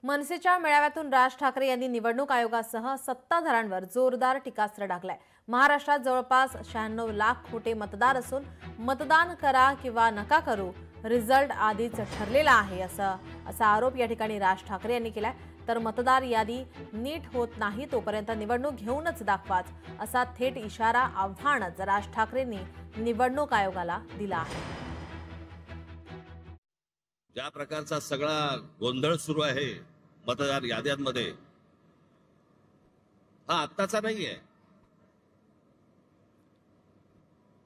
मनसेच्या मेळाव्यातून राज ठाकरे यांनी निवडणूक आयोगासह सत्ताधाऱ्यांवर जोरदार टीकास्त्र डागलाय। महाराष्ट्रात जवळपास 96 लाख खोटे मतदार असून मतदान करा किंवा नका करू, रिझल्ट आधीच ठरलेला आहे असा आरोप या ठिकाणी राज ठाकरे यांनी केलाय। तर मतदार यादी नीट होत नाही तोपर्यंत निवडणूक घेऊनच दाखवाच असा थेट इशारा आव्हानच राज ठाकरेंनी निवडणूक आयोगाला दिला आहे। ज्या प्रकारचा सगळा गोंधळ सुरू आहे मतदार याद्यांमध्ये, हा आत्ताचा नाहीये,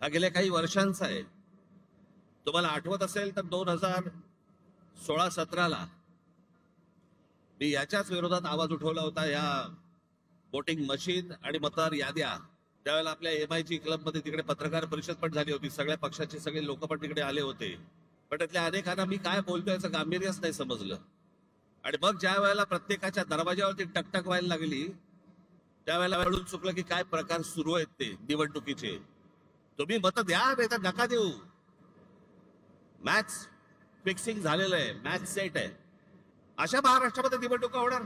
हा गेल्या काही वर्षांचा आहे। तुम्हाला आठवत असेल तर 2016-17 मी याच्याच विरोधात आवाज उठवला होता, या वोटिंग मशीन आणि मतदार याद्या। त्यावेळेला आपल्या MIG क्लबमध्ये तिकडे पत्रकार परिषद पण झाली होती, सगळ्या पक्षाचे सगळे लोक पण तिकडे आले होते, पण त्यातल्या अनेकांना मी काय बोलतोय याचं गांभीर्यच नाही समजलं। आणि मग ज्या वेळेला प्रत्येकाच्या दरवाजावरती टकटक व्हायला लागली, त्यावेळेला कळून चुकलं की काय प्रकार सुरू आहेत ते निवडणुकीचे। तुम्ही मत द्या नाही तर नका देऊ, मॅच फिक्सिंग झालेलं आहे, मॅच सेट आहे। अशा महाराष्ट्रामध्ये निवडणुका होणार?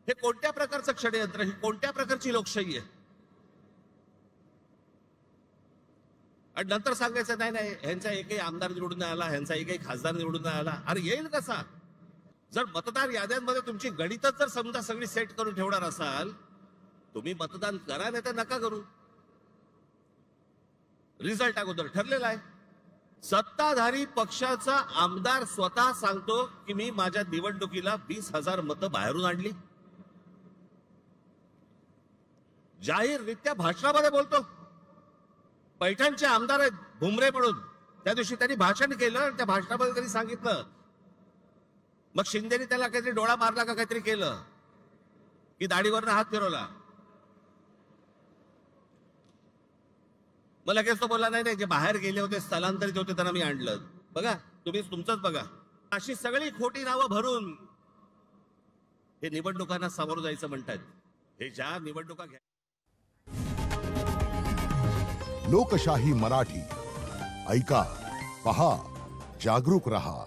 हे कोणत्या प्रकारचं षडयंत्र, ही कोणत्या प्रकारची लोकशाही आहे? आणि नंतर सांगायचं नाही नाही ह्यांचा एकही आमदार निवडून नाही आला, ह्यांचा एकही खासदार निवडून नाही आला। अरे येईल कसा? जर मतदार याद्यांमध्ये तुमची गणितच जर समजा सगळी सेट करून ठेवणार असाल, तुम्ही मतदान करा नाही तर नका करू, रिझल्ट अगोदर ठरलेला आहे। सत्ताधारी पक्षाचा आमदार स्वतः सांगतो की मी माझ्या निवडणुकीला 20,000 मतं बाहेरून आणली, जाहीररित्या भाषणामध्ये बोलतो। पैठणचे आमदार आहेत भुमरे म्हणून, त्या दिवशी त्यांनी भाषण केलं आणि त्या भाषणामध्ये त्यांनी सांगितलं, मग शिंदेनी त्याला काहीतरी डोळा मारला का काहीतरी केलं की दाढीवरनं हात फिरवला, मग लगेच तो बोलला नाही नाही जे बाहेर गेले होते स्थलांतरित होते त्यांना मी आणलं। बघा तुम्ही तुमचंच बघा, अशी सगळी खोटी नावं भरून हे निवडणुकांना सामोरं जायचं म्हणतात। हे ज्या निवडणुका घ्या। लोकशाही मराठी ऐका, पहा, जागरूक रहा।